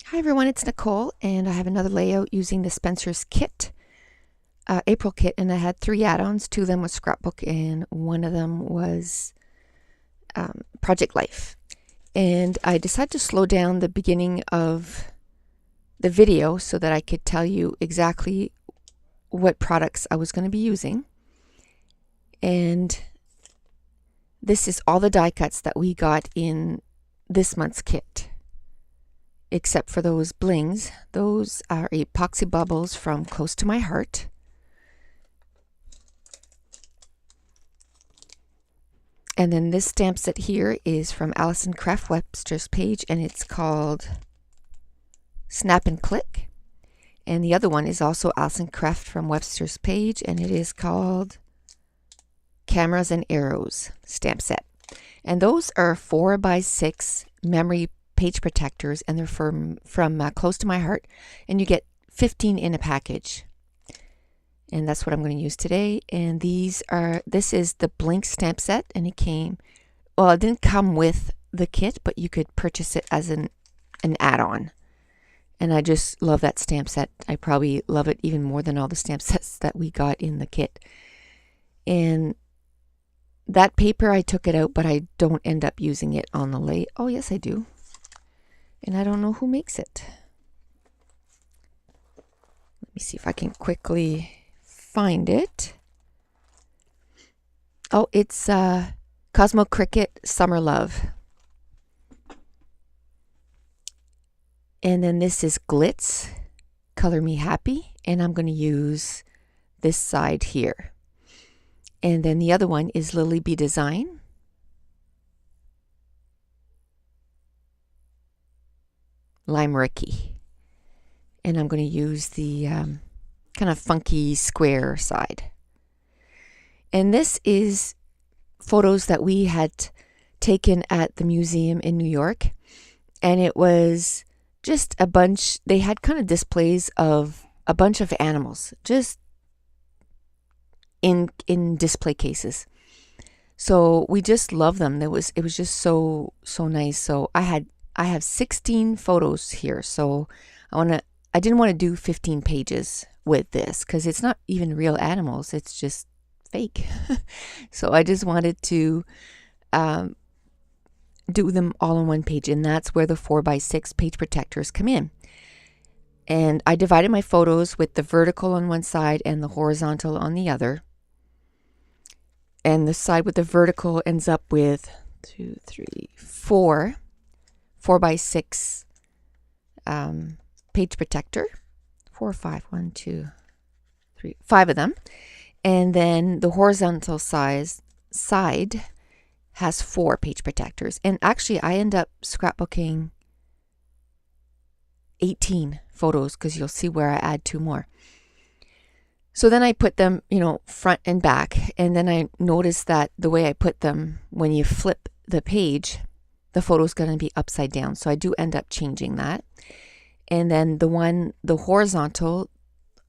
Hi everyone, it's Nicole, and I have another layout using the Spencer's kit, April kit, and I had 3 add-ons. 2 of them was Scrapbook, and 1 of them was Project Life. And I decided to slow down the beginning of the video so that I could tell you exactly what products I was going to be using. And this is all the die cuts that we got in this month's kit, except for those blings. Those are epoxy bubbles from Close to My Heart. And then this stamp set here is from Alison Craft Webster's page, and it's called Snap and Click. And the other one is also Alison Craft from Webster's page, and it is called Cameras and Arrows stamp set. And those are 4x6 memory page protectors, and they're from Close to My Heart, and you get 15 in a package. And that's what I'm going to use today. And this is the Blink stamp set, and it didn't come with the kit, but you could purchase it as an add-on. And I just love that stamp set. I probably love it even more than all the stamp sets that we got in the kit. And that paper, I took it out, but I don't end up using it on the lay. Oh, yes, I do. And I don't know who makes it. Let me see if I can quickly find it. Oh, it's Cosmo Cricket Summer Love. And then this is Glitz Color Me Happy, and I'm going to use this side here. And then the other one is Lily Bee Design. Lime Ricky. And I'm going to use the kind of funky square side. And this is photos that we had taken at the museum in New York. And it was just a bunch, they had kind of displays of a bunch of animals, just in display cases. So we just love them. It was just so nice. So I have 16 photos here. So I didn't want to do 15 pages with this because it's not even real animals. It's just fake. So I just wanted to do them all on one page, and that's where the 4x6 page protectors come in. And I divided my photos with the vertical on one side and the horizontal on the other. And the side with the vertical ends up with 4 4x6 page protector. 4 or 5, 1, 2, 3, 5 of them. And then the horizontal side has 4 page protectors. And actually I end up scrapbooking 18 photos because you'll see where I add 2 more. So then I put them, front and back. And then I noticed that the way I put them, when you flip the page, the photo's going to be upside down. So I do end up changing that. And then the horizontal,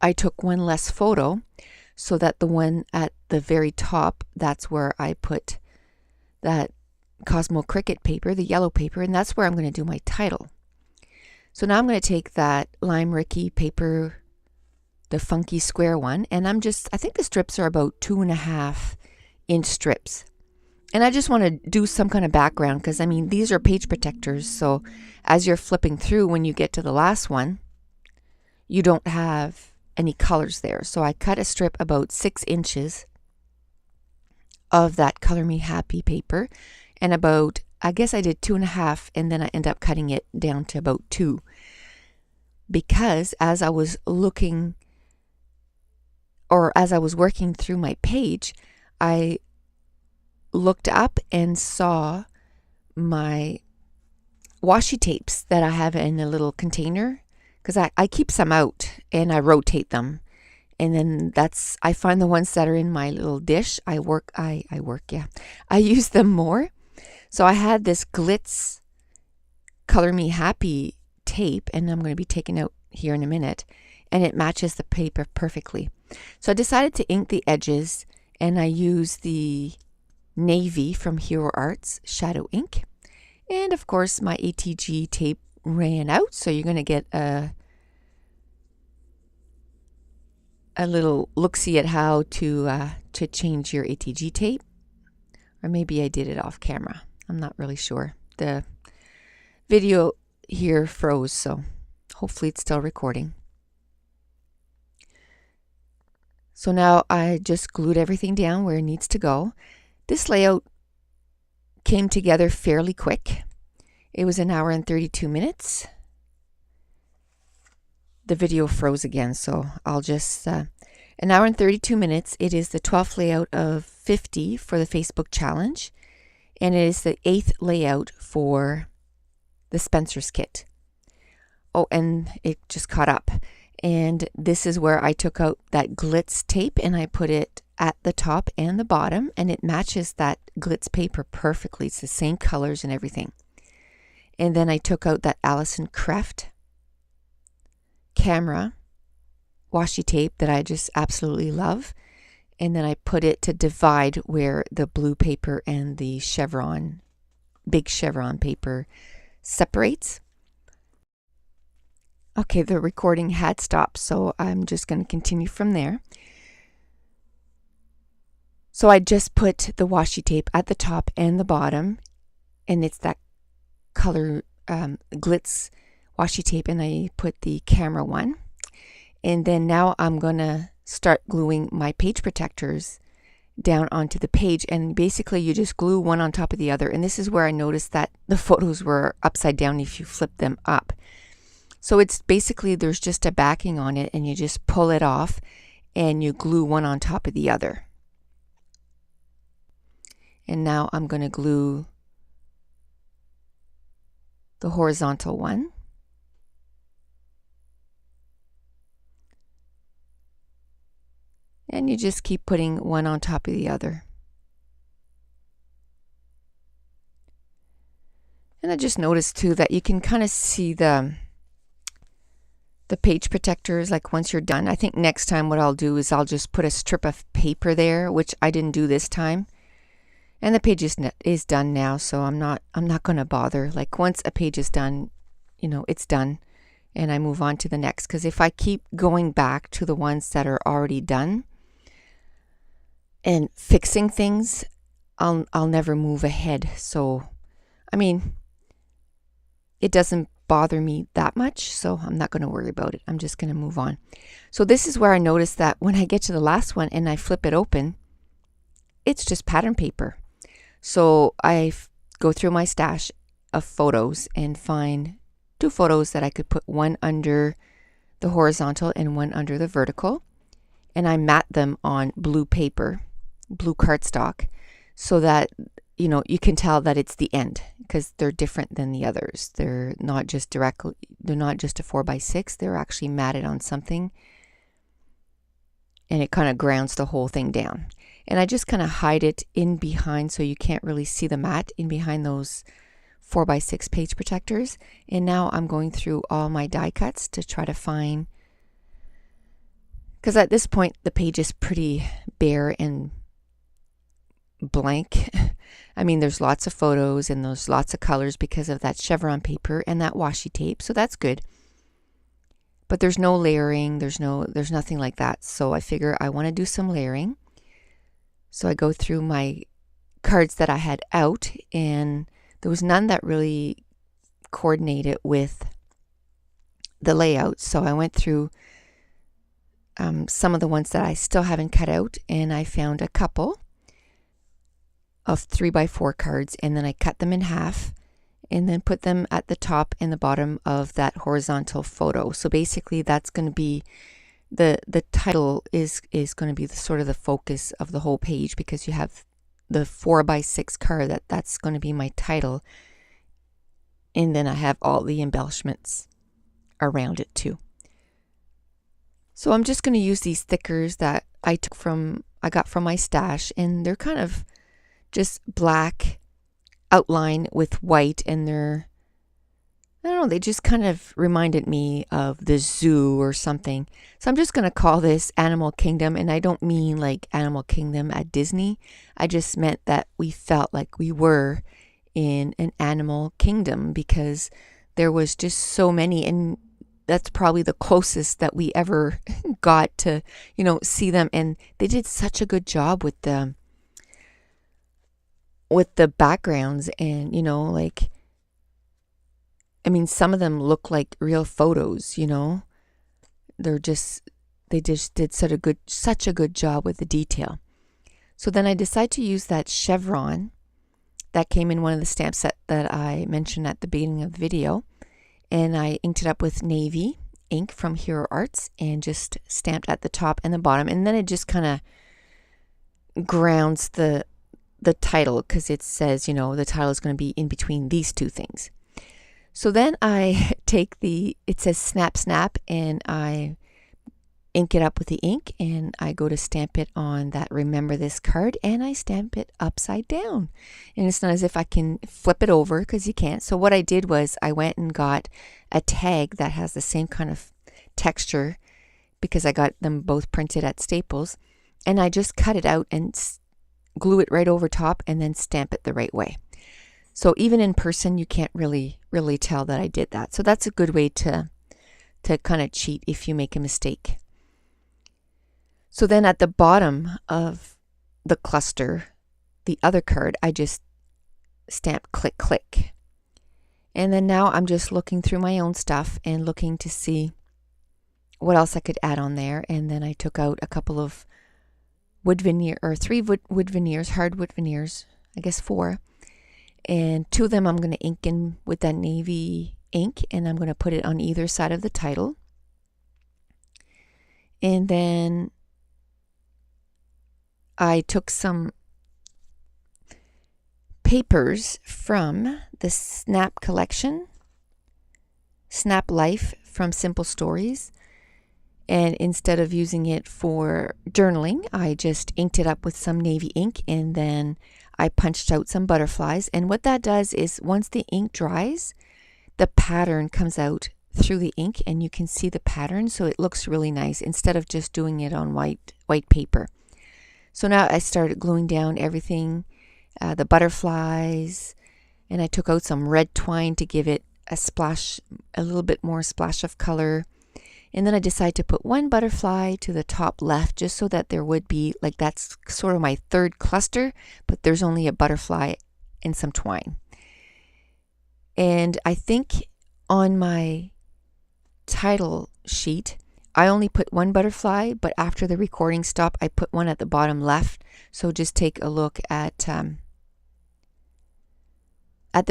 I took one less photo so that the one at the very top, that's where I put that Cosmo Cricket paper, the yellow paper, and that's where I'm going to do my title. So now I'm going to take that Lime Ricky paper, the funky square one, and I think the strips are about 2.5 inch strips. And I just want to do some kind of background because, these are page protectors. So as you're flipping through, when you get to the last one, you don't have any colors there. So I cut a strip about 6 inches of that Color Me Happy paper, and I guess I did 2.5, and then I end up cutting it down to about 2. Because as I was working through my page, I looked up and saw my washi tapes that I have in a little container, because I keep some out and I rotate them, and then I find the ones that are in my little dish. I use them more. So I had this Glitz Color Me Happy tape, and I'm going to be taking out here in a minute, and it matches the paper perfectly. So I decided to ink the edges, and I used the navy from Hero Arts Shadow Ink, and of course my ATG tape ran out, so you're going to get a little look-see at how to change your ATG tape. Or maybe I did it off camera. I'm not really sure. The video here froze, so hopefully it's still recording. So now I just glued everything down where it needs to go. This layout came together fairly quick. It was 1 hour and 32 minutes. The video froze again, so I'll just 1 hour and 32 minutes. It is the 12th layout of 50 for the Facebook challenge, and it is the 8th layout for the Spencer's kit. Oh, and it just caught up. And this is where I took out that glitz tape and I put it at the top and the bottom, and it matches that glitz paper perfectly. It's the same colors and everything. And then I took out that Allison Kreft camera washi tape that I just absolutely love, and then I put it to divide where the blue paper and the chevron, big chevron paper separates. Okay, the recording had stopped, so I'm just going to continue from there. So I just put the washi tape at the top and the bottom, and it's that color glitz washi tape, and I put the camera one. And then now I'm going to start gluing my page protectors down onto the page, and basically you just glue one on top of the other. And this is where I noticed that the photos were upside down if you flip them up. So it's basically there's just a backing on it, and you just pull it off and you glue one on top of the other. And now I'm going to glue the horizontal one. And you just keep putting one on top of the other. And I just noticed too that you can kind of see the page protectors like once you're done. I think next time what I'll do is I'll just put a strip of paper there, which I didn't do this time. And the page is done now, so I'm not going to bother. Like once a page is done, you know, it's done, and I move on to the next. Because if I keep going back to the ones that are already done and fixing things, I'll never move ahead. So, I mean, it doesn't bother me that much, so I'm not going to worry about it. I'm just going to move on. So this is where I noticed that when I get to the last one and I flip it open, it's just pattern paper. So I go through my stash of photos and find 2 photos that I could put one under the horizontal and one under the vertical, and I mat them on blue paper, blue cardstock, so that you know you can tell that it's the end, because they're different than the others. They're not just a 4x6, they're actually matted on something, and it kind of grounds the whole thing down. And I just kind of hide it in behind so you can't really see the mat in behind those 4x6 page protectors. And now I'm going through all my die cuts to try to find, because at this point the page is pretty bare and blank. I mean, there's lots of photos and there's lots of colors because of that chevron paper and that washi tape, so that's good. But there's no layering, there's nothing like that. So I figure I want to do some layering. So I go through my cards that I had out, and there was none that really coordinated with the layout. So I went through some of the ones that I still haven't cut out, and I found a couple of 3x4 cards, and then I cut them in half and then put them at the top and the bottom of that horizontal photo. So basically that's going to be the title is going to be the sort of the focus of the whole page, because you have the 4x6 card that's going to be my title, and then I have all the embellishments around it too. So I'm just going to use these thickers that I got from my stash, and they're kind of just black outline with white, and I don't know, they just kind of reminded me of the zoo or something. So I'm just going to call this Animal Kingdom, and I don't mean like Animal Kingdom at Disney. I just meant that we felt like we were in an animal kingdom, because there was just so many, and that's probably the closest that we ever got to, see them. And they did such a good job with the backgrounds, and like, I mean, some of them look like real photos. They just did such a good job with the detail. So then I decided to use that chevron that came in one of the stamp set that I mentioned at the beginning of the video, and I inked it up with navy ink from Hero Arts and just stamped at the top and the bottom, and then it just kind of grounds the title, because it says, the title is going to be in between these two things. So then I take it says snap snap, and I ink it up with the ink, and I go to stamp it on that remember this card, and I stamp it upside down. And it's not as if I can flip it over, because you can't. So what I did was I went and got a tag that has the same kind of texture, because I got them both printed at Staples, and I just cut it out and glue it right over top and then stamp it the right way. So even in person, you can't really tell that I did that. So that's a good way to kind of cheat if you make a mistake. So then at the bottom of the cluster, the other card, I just stamped click click. And then now I'm just looking through my own stuff and looking to see what else I could add on there. And then I took out a couple of three wood veneers, hardwood veneers, I guess 4. And 2 of them I'm going to ink in with that navy ink, and I'm going to put it on either side of the title. And then I took some papers from the Snap collection, Snap Life from Simple Stories. And instead of using it for journaling, I just inked it up with some navy ink, and then I punched out some butterflies. And what that does is once the ink dries, the pattern comes out through the ink, and you can see the pattern, so it looks really nice instead of just doing it on white paper. So now I started gluing down everything, the butterflies, and I took out some red twine to give it a little bit more splash of color. And then I decided to put one butterfly to the top left, just so that there would be, like, that's sort of my third cluster, but there's only a butterfly and some twine. And I think on my title sheet, I only put one butterfly, but after the recording stopped, I put one at the bottom left. So just take a look at the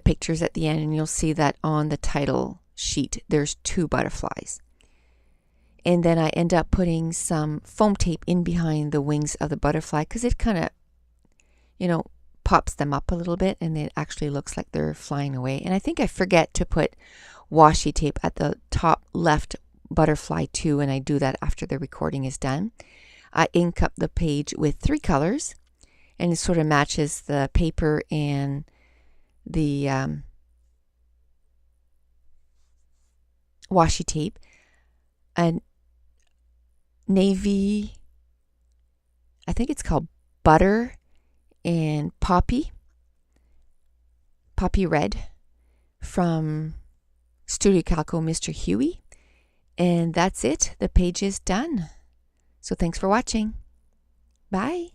pictures at the end, and you'll see that on the title sheet, there's 2 butterflies. And then I end up putting some foam tape in behind the wings of the butterfly, because it kind of, pops them up a little bit, and it actually looks like they're flying away. And I think I forget to put washi tape at the top left butterfly too, and I do that after the recording is done. I ink up the page with 3 colors, and it sort of matches the paper and the washi tape. And navy, I think it's called butter, and poppy red from Studio Calico, Mr. Huey. And that's it. The page is done. So thanks for watching. Bye.